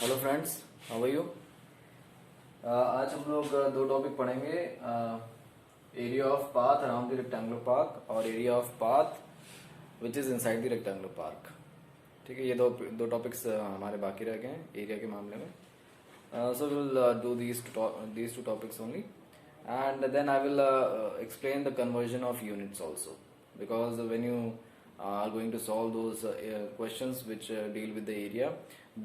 Hello friends, how are you. आज हम लोग दो टॉपिक पढ़ेंगे, area of path around the rectangular park और area of path which is inside the rectangular park. ठीक है, ये दो टॉपिक्स हमारे बाकी रह गए हैं एरिया के मामले में। So will do these two topics only, and then I will explain the conversion of units also, because when you are going to solve those questions which deal with the area,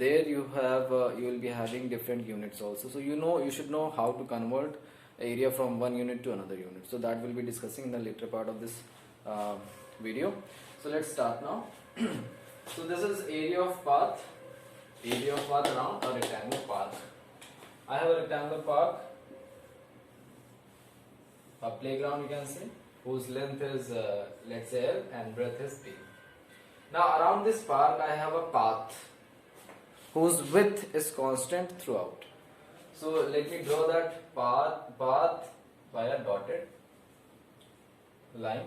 there you will be having different units also, so you should know how to convert area from one unit to another unit. So that will be discussing in the later part of this video. So let's start now. So this is area of path around a rectangular park. I have a rectangular park, a playground you can say, whose length is let's say L and breadth is B. Now around this park I have a path whose width is constant throughout. So let me draw that path by a dotted line.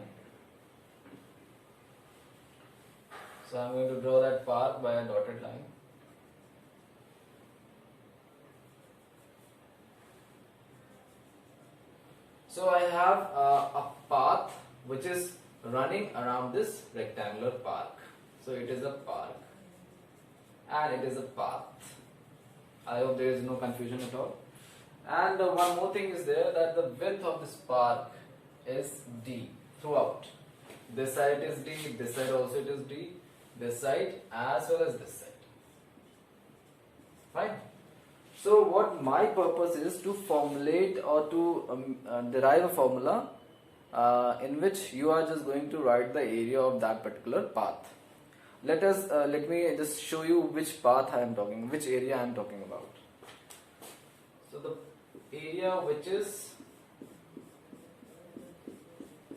So I am going to draw that path by a dotted line. So I have a path which is running around this rectangular park. So it is a park and it is a path. I hope there is no confusion at all. And one more thing is there, that the width of this park is D throughout. This side is D, this side also it is D, this side as well as this side. Fine. So what my purpose is to formulate or to derive a formula in which you are just going to write the area of that particular path. Let me just show you which path I am talking, which area I am talking about. So the area which is,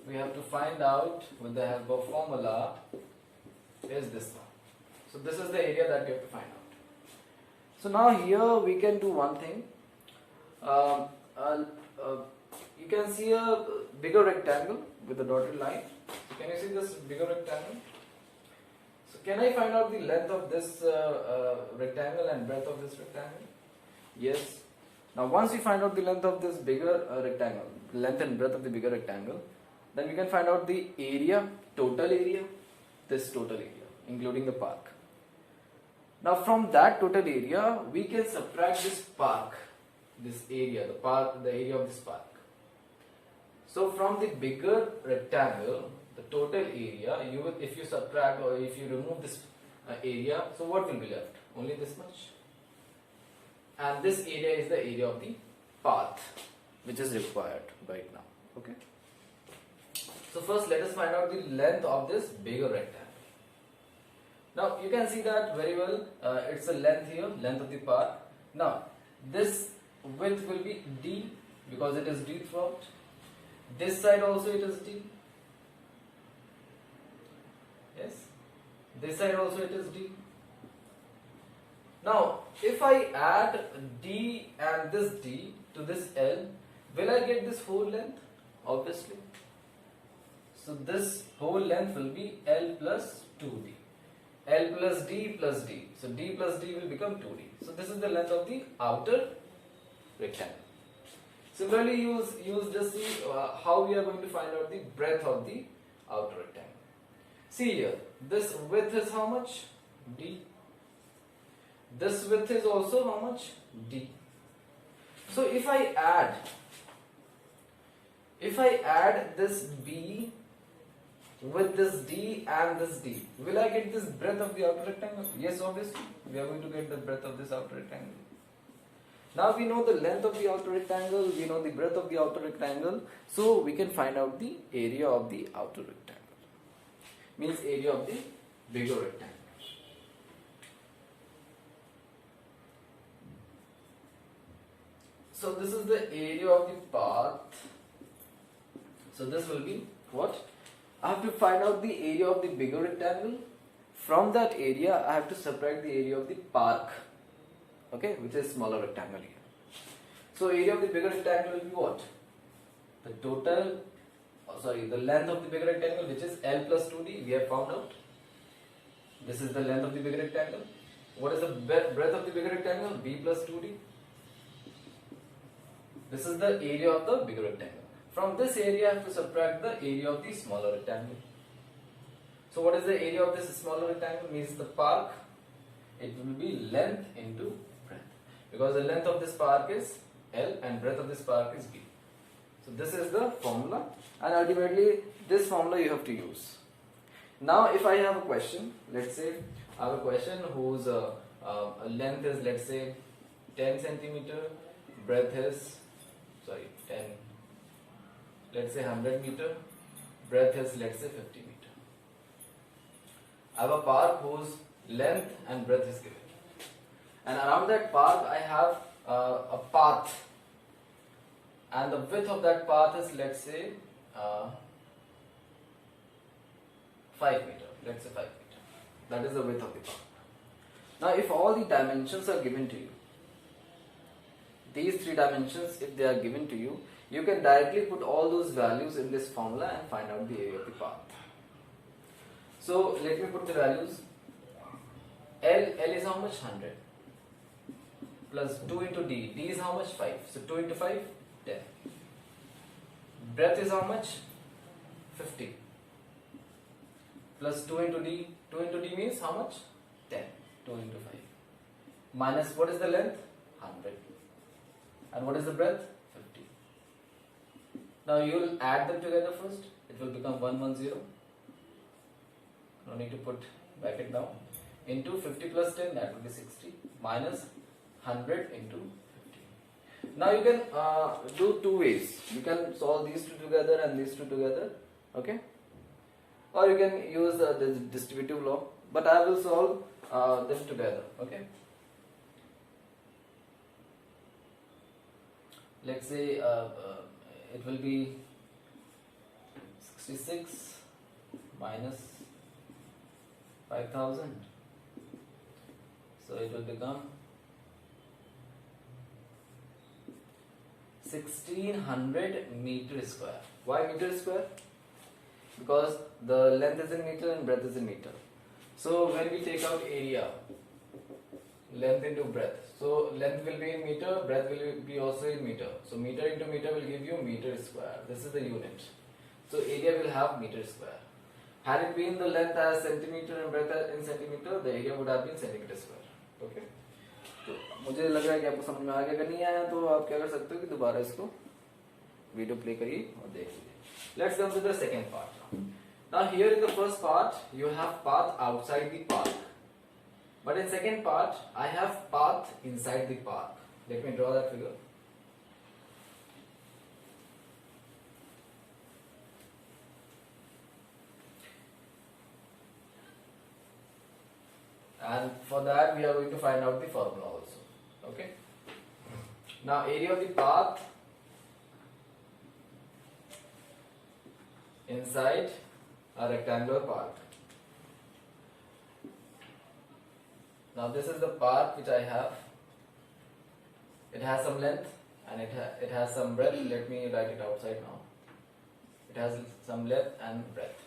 we have to find out with the help of formula, is this one. So this is the area that we have to find out. So now here we can do one thing. You can see a bigger rectangle with a dotted line. So can you see this bigger rectangle? So can I find out the length of this rectangle and breadth of this rectangle? Yes. Now once we find out the length of this bigger rectangle, length and breadth of the bigger rectangle, then we can find out the area, total area, this total area, including the park. Now from that total area, we can subtract this park, this area, the area of this park. So from the bigger rectangle, the total area, if you subtract or if you remove this area, so what will be left? Only this much. And this area is the area of the path, which is required right now. Okay. So first let us find out the length of this bigger rectangle. Now you can see that very well, it's a length here, length of the park. Now this width will be D because it is D throughout. This side also it is D. Yes. This side also it is D. Now if I add D and this D to this L, will I get this whole length? Obviously. So this whole length will be L plus 2D. L plus D plus D. So D plus D will become 2D. So this is the length of the outer rectangle. Similarly, just see how we are going to find out the breadth of the outer rectangle. See here, this width is how much? D. This width is also how much? D. So if I add this B with this D and this D, will I get this breadth of the outer rectangle? Yes, obviously, we are going to get the breadth of this outer rectangle. Now we know the length of the outer rectangle, we know the breadth of the outer rectangle, so we can find out the area of the outer rectangle. Means area of the bigger rectangle. So this is the area of the path. So this will be what? I have to find out the area of the bigger rectangle. From that area, I have to subtract the area of the park, okay, which is smaller rectangle here. So area of the bigger rectangle will be what? The total, the length of the bigger rectangle, which is L plus 2D, we have found out. This is the length of the bigger rectangle. What is the breadth of the bigger rectangle? B plus 2D. This is the area of the bigger rectangle. From this area I have to subtract the area of the smaller rectangle. So what is the area of this smaller rectangle? Means the park. It will be length into breadth. Because the length of this park is L and breadth of this park is B. So this is the formula, and ultimately this formula you have to use. Now if I have a question, let's say I have a question whose length is, let's say, 10 centimeter, breadth is 10, let's say 100 meter, breadth is, let's say, 50 meter. I have a park whose length and breadth is given, and around that park I have a path, and the width of that path is, let's say, 5 meter. Let's say 5 meter. That is the width of the path. Now if all the dimensions are given to you, these 3 dimensions, if they are given to you, you can directly put all those values in this formula and find out the area of the path. So let me put the values. L is how much? 100. Plus 2 into D. D is how much? 5. So 2 into 5, 10. Breadth is how much? 50. Plus 2 into D. 2 into D means how much? 10. 2 into 5. Minus what is the length? 100. And what is the breadth? 50. Now you will add them together first. It will become 110. No need to put bracket down. Into 50 plus 10, that will be 60. Minus 100 into 50. Now you can do 2 ways. You can solve these 2 together and these 2 together. Okay? Or you can use the distributive law. But I will solve them together. Okay? Let's say it will be 66 minus 5000. So it will become 1600 meter square. Why meter square? Because the length is in meter and breadth is in meter. So when we take out area, length into breadth. So length will be in meter, breadth will be also in meter. So meter into meter will give you meter square. This is the unit. So area will have meter square. Had it been the length as centimeter and breadth in centimeter, the area would have been centimeter square. Okay? तो मुझे लग रहा है कि आपको समझ में आ गया. अगर नहीं आया तो आप क्या कर सकते हो कि दोबारा इसको वीडियो प्ले करिए और देख लीजिए. Let's come to the second part. Now here in the first part you have path outside the park, but in second part I have path inside the park. Let me draw that figure. And for that we are going to find out the formula also. Okay. Now area of the path inside a rectangular park. Now this is the park which I have. It has some length and it has some breadth. Let me write it outside now. It has some length and breadth.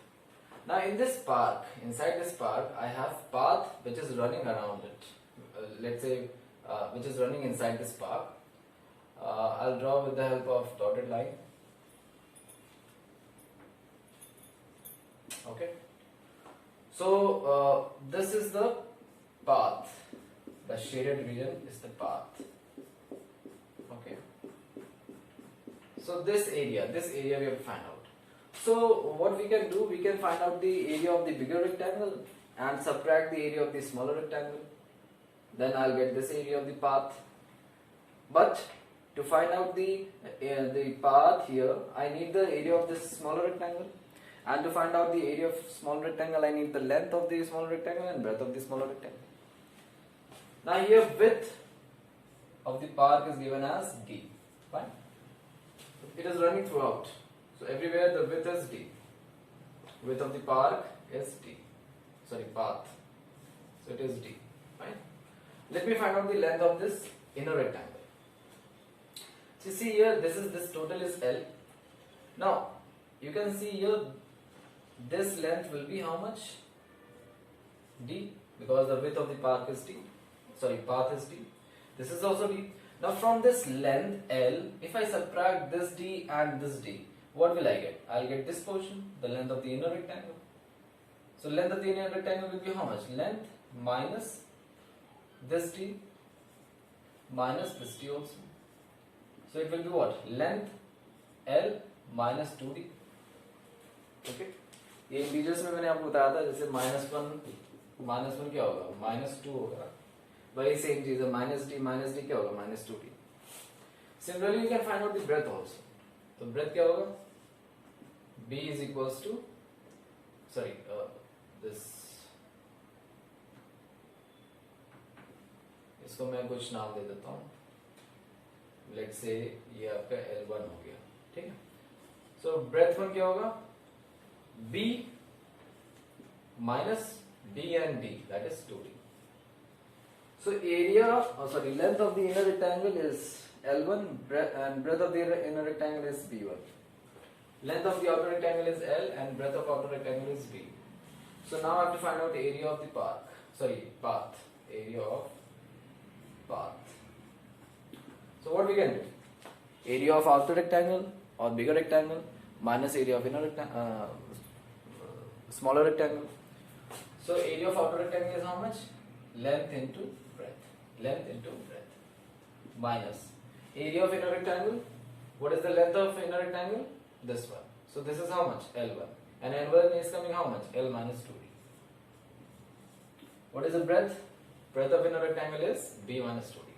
Now in this park, inside this park, I have path which is running around it. Let's say which is running inside this park. I'll draw with the help of dotted line. Okay. So this is the path. The shaded region is the path. Okay. So this area we have to find out. So what we can do, we can find out the area of the bigger rectangle and subtract the area of the smaller rectangle. Then I'll get this area of the path. But to find out the path here, I need the area of this smaller rectangle. And to find out the area of small rectangle, I need the length of the small rectangle and breadth of the smaller rectangle. Now here width of the park is given as D. Fine. It is running throughout. So everywhere the width is D. Width of the park is D. Sorry, path. So it is D. Fine. Let me find out the length of this inner rectangle. So you see here, this total is L. Now you can see here, this length will be how much? D, because the width of the park is D. sorry, path is D. This is also D. Now from this length L, if I subtract this D and this D, what will I get? I'll get this portion, the length of the inner rectangle. So length of the inner rectangle will be how much? Length minus this D minus this D also. So it will be what? Length L minus 2D. Okay. ये integers में मैंने आपको बताया था, जैसे -1 क्या होगा? -2 होगा. वही सेम चीज है, -d क्या होगा? -2d. Similarly, you can find out the breadth also. तो breadth क्या होगा? B is equals to, sorry, this, इसको मैं कुछ नाम दे देता हूँ. Let's say ये आपका L1 हो गया, ठीक है. So breadth 1 क्या होगा? B minus D and D, that is 2D. So area, length of the inner rectangle is L1 and breadth of the inner rectangle is B1. Length of the outer rectangle is L and breadth of outer rectangle is B. So now I have to find out area of the path. Area of path. So what we can do? Area of outer rectangle or bigger rectangle minus area of inner rectangle, smaller rectangle. So area of outer rectangle is how much? Length into breadth. Length into breadth. Minus area of inner rectangle. What is the length of inner rectangle? This one. So this is how much? L1. And L1 is coming how much? L minus 2D. What is the breadth? Breadth of inner rectangle is B minus 2D.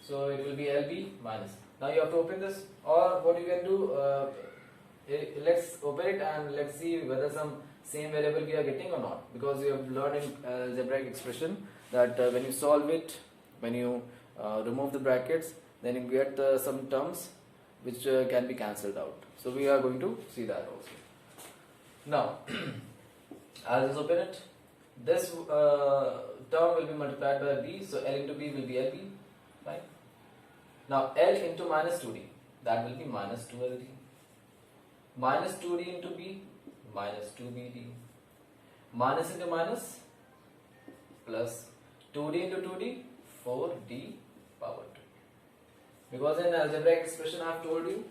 So it will be LB minus. Now you have to open this, or what you can do, let's open it and let's see whether some same variable we are getting or not, because you have learned in algebraic expression that when you solve it, when you remove the brackets, then you get some terms which can be cancelled out. So we are going to see that also. Now I'll just open it. This term will be multiplied by B, so L into B will be LB, right? Now L into minus 2D, that will be minus 2LD. Minus 2D into B, minus 2BD. Minus into minus, plus 2D into 2D, 4D power 2. Because in algebraic expression I have told you,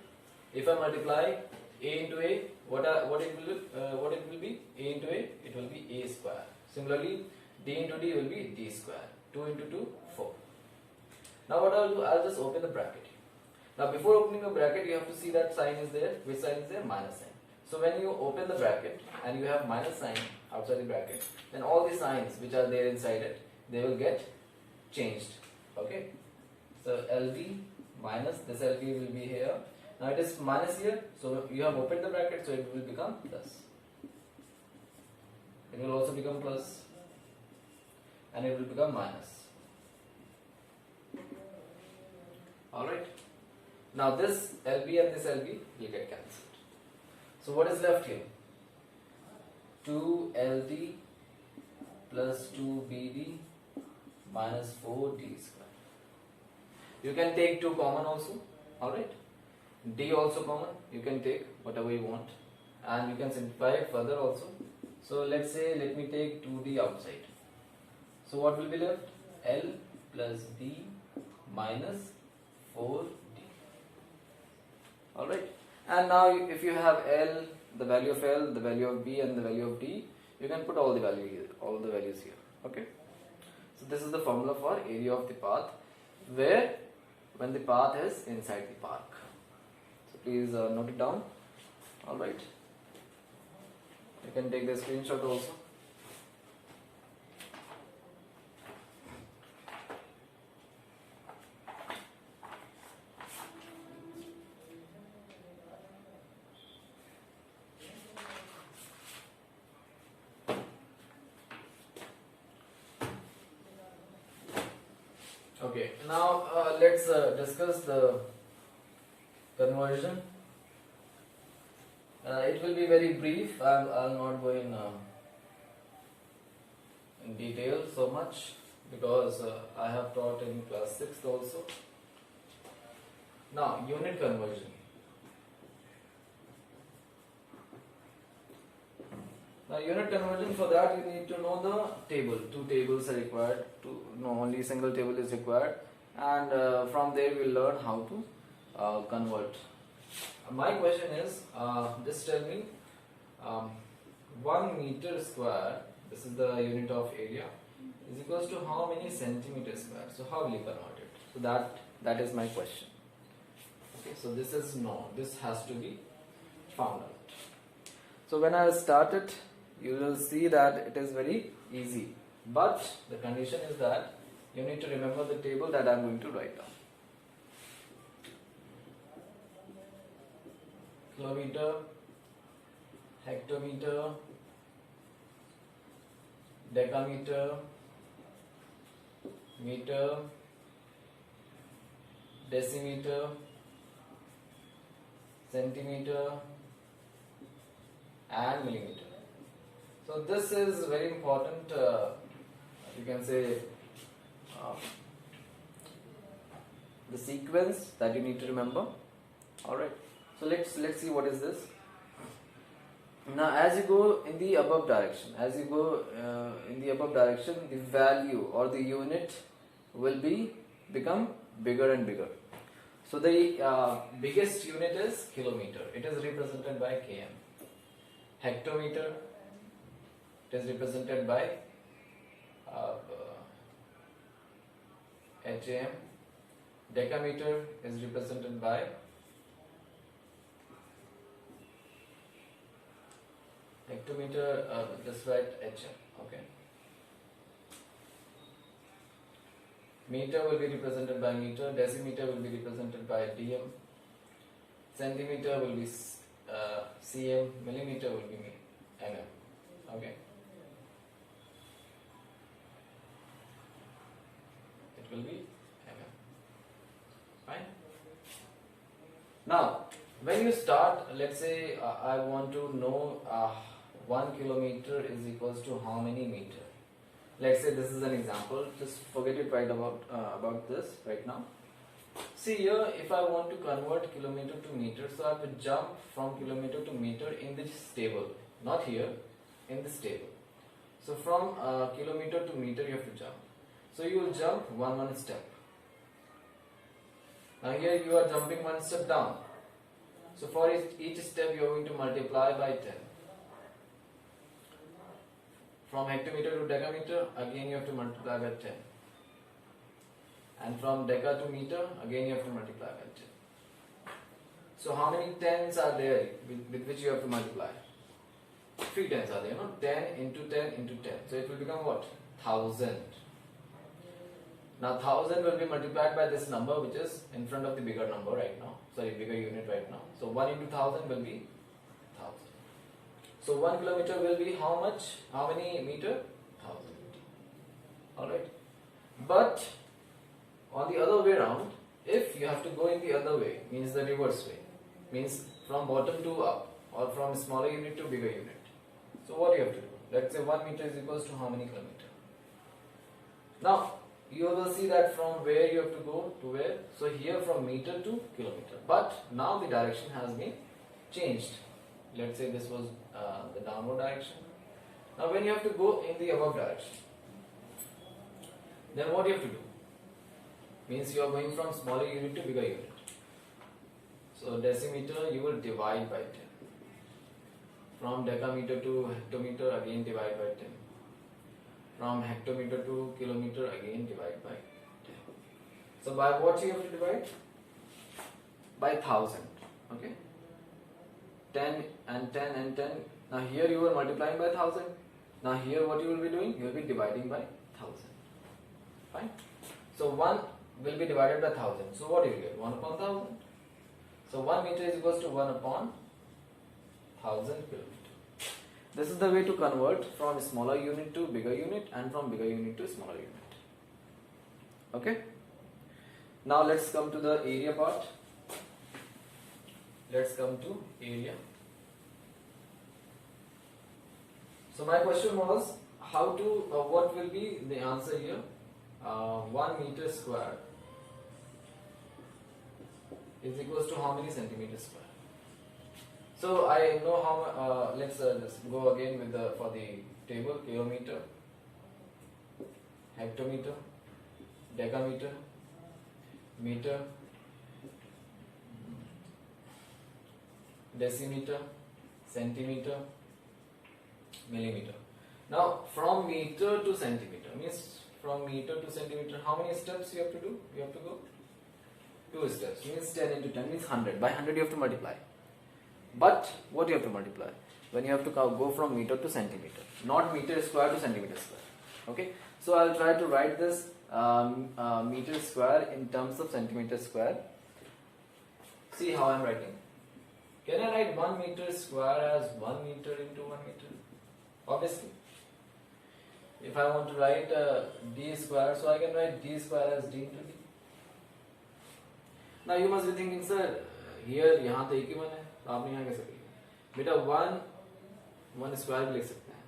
if I multiply A into A, what it will be? A into A, it will be A square. Similarly, D into D will be D square. 2 into 2, 4. Now what I'll do, I'll just open the bracket. Now before opening the bracket, you have to see that sign is there. Which sign is there? Minus sign. So when you open the bracket and you have minus sign outside the bracket, then all the signs which are there inside it, they will get changed. Okay. So LB minus, this LB will be here. Now it is minus here, so you have opened the bracket, so it will become plus. It will also become plus, and it will become minus. Alright. Now this LB and this LB will get cancelled. So what is left here? 2LD plus 2BD minus 4D square. You can take 2 common also. Alright. D also common. You can take whatever you want. And you can simplify it further also. So let's say, let me take 2D outside. So what will be left? L plus D minus 4D. Alright. And now if you have L, the value of L, the value of B and the value of D, you can put all the values here. Okay. So this is the formula for area of the path, where when the path is inside the park. So please note it down. Alright. You can take the screenshot also. Okay, now let's discuss the conversion. It will be very brief. I'll not go in detail so much, because I have taught in class 6th also. Now, unit conversion. Now unit conversion, for that you need to know the table. Two tables are required. Only single table is required, and from there we'll learn how to convert. My question is, just tell me, 1 meter square, this is the unit of area, is equals to how many centimeters square? So how will you convert it? So that is my question. Okay, so this is no, this has to be found out. So when I start it, you will see that it is very easy, but the condition is that you need to remember the table that I am going to write down. Kilometer, hectometer, decameter, meter, decimeter, centimeter and millimeter. So this is very important, you can say, the sequence that you need to remember. Alright, so let's see what is this. Now as you go in the above direction, the value or the unit will become bigger and bigger. So the biggest unit is kilometer. It is represented by km. Hectometer, it is represented by HM. Decameter is represented by hectometer, just write HM. Okay. Meter will be represented by meter. Decimeter will be represented by dm. Centimeter will be cm. Millimeter will be mm. Okay. It will be mm. Fine. Now, when you start, let's say I want to know 1 kilometer is equals to how many meter. Let's say this is an example. Just forget it right about this right now. See here, if I want to convert kilometer to meter, so I have to jump from kilometer to meter in this table, not here, in this table. So from kilometer to meter you have to jump. So you will jump one step. Now here you are jumping one step down. So for each step you are going to multiply by 10. From hectometer to decameter, again you have to multiply by 10. And from deca to meter, again you have to multiply by 10. So how many tens are there with which you have to multiply? 3 tens are there, no? 10 into 10 into 10. So it will become what? 1000. Now 1000 will be multiplied by this number which is in front of the bigger number right now. Sorry, bigger unit right now. So 1 into 1000 will be 1000. So 1 kilometer will be how much? How many meter? 1000 meter. Alright. But on the other way around, if you have to go in the other way, means the reverse way, means from bottom to up or from smaller unit to bigger unit. So what do you have to do? Let's say 1 meter is equals to how many kilometer? Now you will see that from where you have to go to where. So here from meter to kilometer. But now the direction has been changed. Let's say this was the downward direction. Now when you have to go in the above direction, then what do you have to do? Means you are going from smaller unit to bigger unit. So decimeter you will divide by 10. From decameter to hectometer, again divide by 10. From hectometer to kilometer, again divide by 10. So by what you have to divide? By 1000. Okay. 10 and 10 and 10. Now here you are multiplying by 1000. Now here what you will be doing? You will be dividing by 1000. Fine. So 1 will be divided by 1000. So what do you get? 1 upon 1000. So 1 meter is equals to 1 upon 1000 kilometer. This is the way to convert from smaller unit to bigger unit and from bigger unit to smaller unit. Okay. Now let's come to the area part. Let's come to area. So my question was how to, what will be the answer here? 1 meter square is equals to how many centimeters square? So I know how. Let's just go again with the for the table: kilometer, hectometer, decameter, meter, decimeter, centimeter, millimeter. Now from meter to centimeter means from meter to centimeter, how many steps you have to do? You have to go 2 steps, means 10 into 10 means 100. By 100 you have to multiply. But what you have to multiply? When you have to go from meter to centimeter, not meter square to centimeter square. Okay, so I'll try to write this meter square in terms of centimeter square. See how I'm writing. Can I write 1 meter square as 1 meter into 1 meter? Obviously. If I want to write d square, so I can write d square as d into d. Now you must be thinking, sir, here यहाँ तो एक ही 1 है, तो आपने यहाँ कैसे लिखा? बेटा 1 स्क्वायर भी लिख सकते हैं.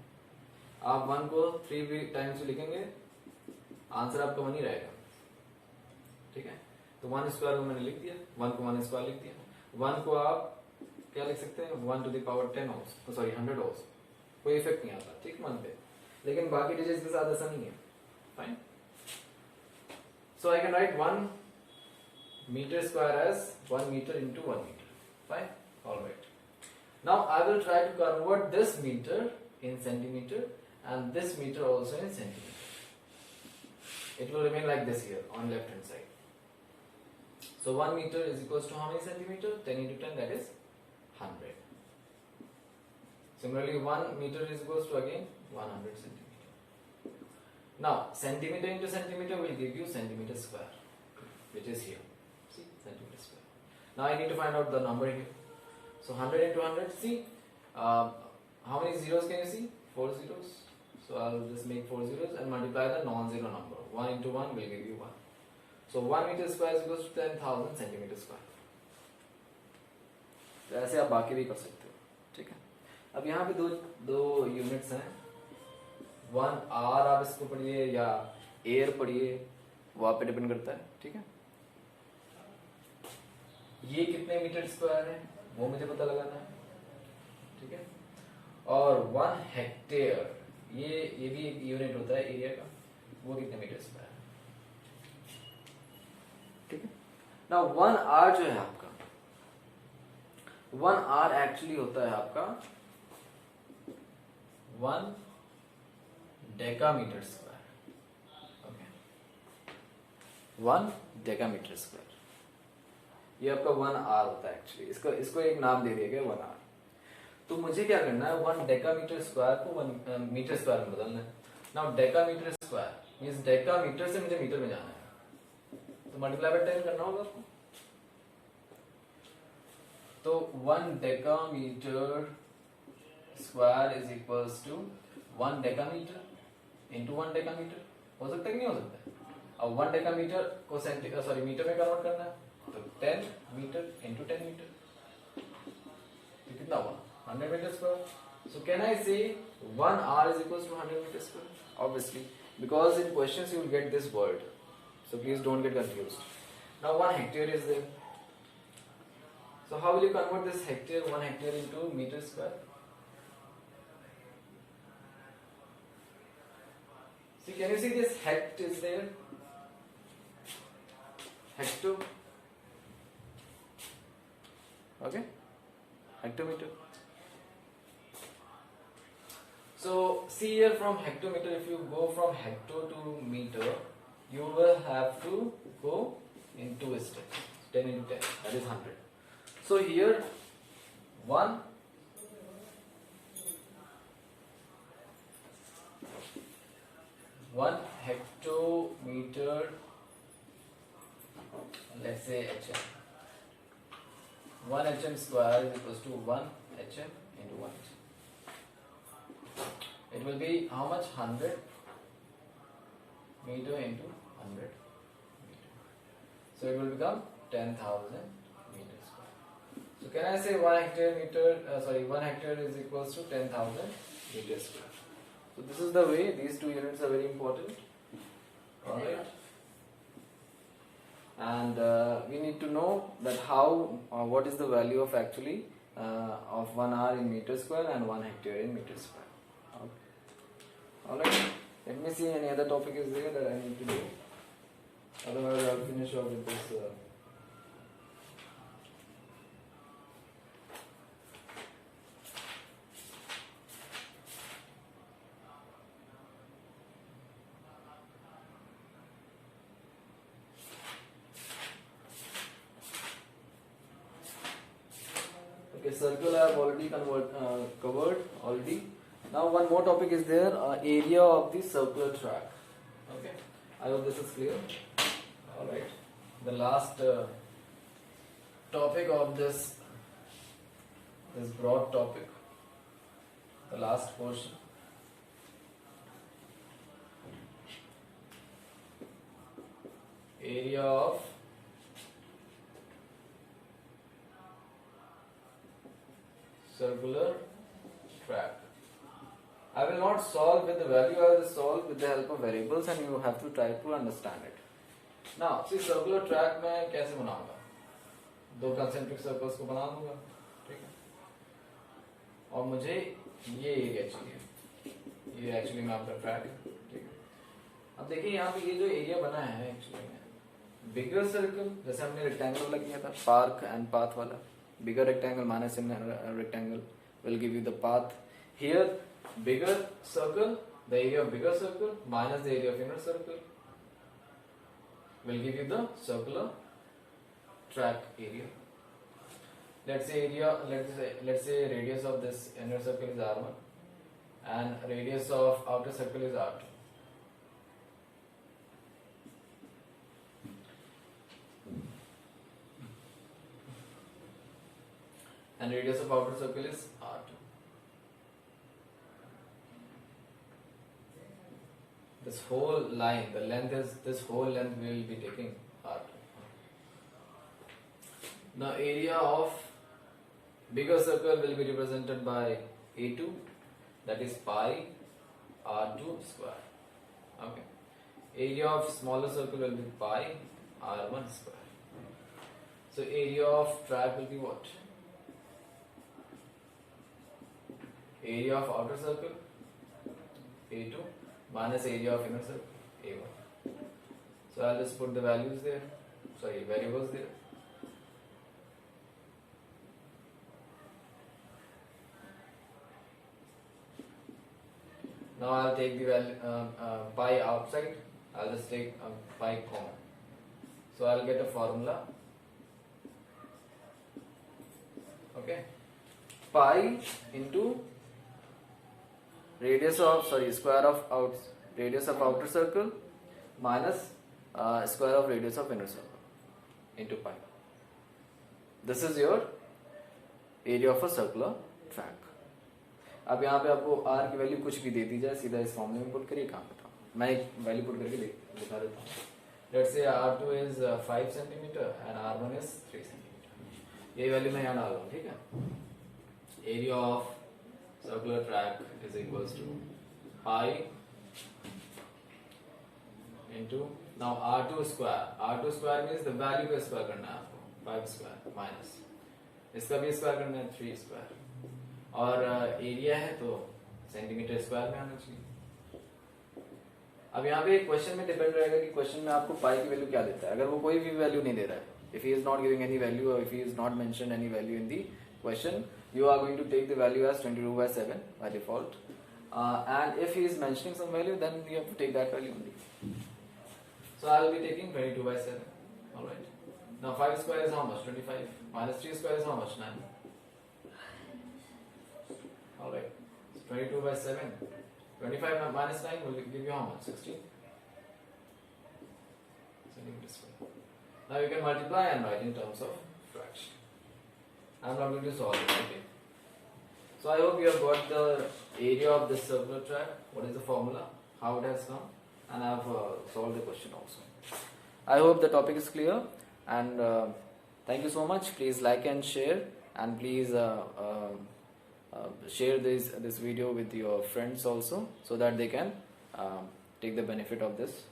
आप 1 को 3 टाइम्स लिखेंगे, आंसर आपका 1 ही रहेगा. ठीक है, तो 1 स्क्वायर को मैंने लिख दिया, 1 को 1 स्क्वायर लिख दिया. 1 को आप क्या लिख सकते हैं? 1 to the power 10 holes, sorry 100 holes. कोई इफेक्ट नहीं आता, ठीक, 1 पे. लेकिन बाकी डिजिट्स के साथ ऐसा नहीं है. Fine. So I can write 1 meter square as 1 meter into 1 meter. Fine. Alright. Now I will try to convert this meter in centimeter and this meter also in centimeter. It will remain like this here on left hand side. So 1 meter is equals to how many centimeter? 10 into 10, that is 100. Similarly 1 meter is equals to again 100 centimeter. Now centimeter into centimeter will give you centimeter square, which is here. See, centimeter square. Now I need to find out the number here. So 100 into 100, see, how many zeros can you see? 4 zeros. So I'll just make 4 zeros and multiply the non-zero number. 1 into 1 will give you 1. So 1 meter square is equals to 10,000 centimeter square. तो ऐसे आप बाकी भी कर सकते हो. ठीक है, अब यहाँ पे दो यूनिट्स हैं. 1 R आप इसको पढ़िए या एयर पढ़िए, वो आप पे डिपेंड करता है. ठीक है, ये कितने मीटर स्क्वायर है वो मुझे पता लगाना है. ठीक है, और 1 हेक्टेयर ये भी एक यूनिट होता है एरिया का, वो कितने मीटर स्क्वायर है. ठीक है, नाउ 1 R जो है आपका, 1 R एक्चुअली होता है आपका 1 decametre square. Okay, 1 decametre square ये आपका 1 R होता है एक्चुअली. इसको एक नाम दे दिया गया 1 R. तो मुझे क्या करना है, 1 डेकामीटर स्क्वायर को 1 मीटर स्क्वायर में बदलना है. Now decametre square means decametre से मुझे मीटर में जाना है, तो मल्टीप्लाई बाय 10 करना होगा आपको. तो 1 decametre square is equals to 1 decametre into 1 decametre. हो सकता है कि नहीं हो सकता है? अब 1 डेकामीटर को मीटर में कन्वर्ट करना है, तो 10 मीटर इंटू 10 मीटर, तो कितना हुआ? 100 metre square. So can I say 1 R is equals to 100 meter square? Obviously, because in questions you will get this word. So please don't get confused. Now 1 hectare is there. So how will you convert this hectare, 1 hectare into meter square? See, can you see this hect is there? Hecto. Okay? Hectometer. So see here, from hectometer, if you go from hecto to meter, you will have to go in 2 steps. 10 into 10, that is 100. So here 1 hectometer, let's say HM. 1 HM square is equals to 1 HM into 1 HM. It will be how much? 100 meter into 100 meter. So it will become 10,000 meter square. So can I say 1 hectare is equals to 10,000 meter square. So this is the way. These two units are very important. Alright. And we need to know that how what is the value of actually of 1 hour in meter square and 1 hectare in meter square. Okay. Alright, let me see any other topic is there that I need to do. Otherwise, I'll finish off with this. Okay, circle I have already covered already. Now one more topic is there, area of the circular track. Okay, I hope this is clear. Alright, the last topic of this broad topic, the last portion. Area of circular track. I will not solve with the value, I will solve with the help of variables and you have to try to understand it. Now, see circular track मैं कैसे बनाऊंगा? दो concentric circles को बना दूंगा, ठीक है? और मुझे ये एरिया चाहिए, ये एक्चुअली मैं आपका ट्रैक, ठीक है? अब देखिए यहाँ पे ये जो एरिया बना है एक्चुअली बिगर सर्कल, जैसे हमने रेक्टेंगल वाला किया था, पार्क एंड पाथ वाला. Bigger rectangle minus in rectangle will give you the path. Here, bigger circle, the area of bigger circle minus the area of inner circle will give you the circular track area. Let's say radius of this inner circle is R1 and radius of outer circle is R2. And radius of outer circle is R2. This whole line, the length is, this whole length we will be taking R2. Now area of bigger circle will be represented by A2, that is pi R2 square. Okay. Area of smaller circle will be pi R1 square. So area of track will be what? Area of outer circle A2 minus area of inner circle A1. So I'll just put the values there, variables there. Now I'll take the value pi outside, I'll just take pi common. So I'll get a formula. Okay, pi into radius of square of radius of outer circle minus square of radius of inner circle into pi. This is your area of a circular track. अब यहाँ पे आपको r की value कुछ भी दे दी जाए, सीधा इस फॉर्मूले में पुट करिए, काम बताओ. मैं एक वैल्यू पुट करके दिखा देता हूँ. Let's say R2 is 5 cm and R1 is 3 cm. ये वैल्यू मैं यहाँ डाल रहा हूँ, ठीक है? Area of circular track is equals to pi into now R2 square. R2 square means the value का square करना है आपको, 5 square minus इसका भी square करना है 3 square और एरिया है तो सेंटीमीटर स्क्वायर में आना चाहिए. अब यहाँ पे क्वेश्चन में डिपेंड रहेगा कि क्वेश्चन में आपको पाई की वैल्यू क्या देता है. अगर वो कोई भी वैल्यू नहीं दे रहा है, if he is not giving any value और if he is not mention any value in the question, you are going to take the value as 22/7 by default, and if he is mentioning some value, then you have to take that value only. So I will be taking 22/7. All right. Now 5 square is how much? 25. Minus 3 square is how much? 9. All right. So 22/7. 25 minus 9 will give you how much? 16. Sending this way. Now you can multiply and write in terms of fraction. I am not going to solve it. Okay. So I hope you have got the area of this circular track, what is the formula, how it has come, and I have solved the question also. I hope the topic is clear, and thank you so much. Please like and share, and please share this video with your friends also, so that they can take the benefit of this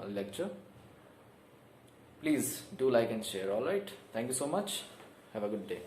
lecture. Please do like and share. All right. Thank you so much. Have a good day.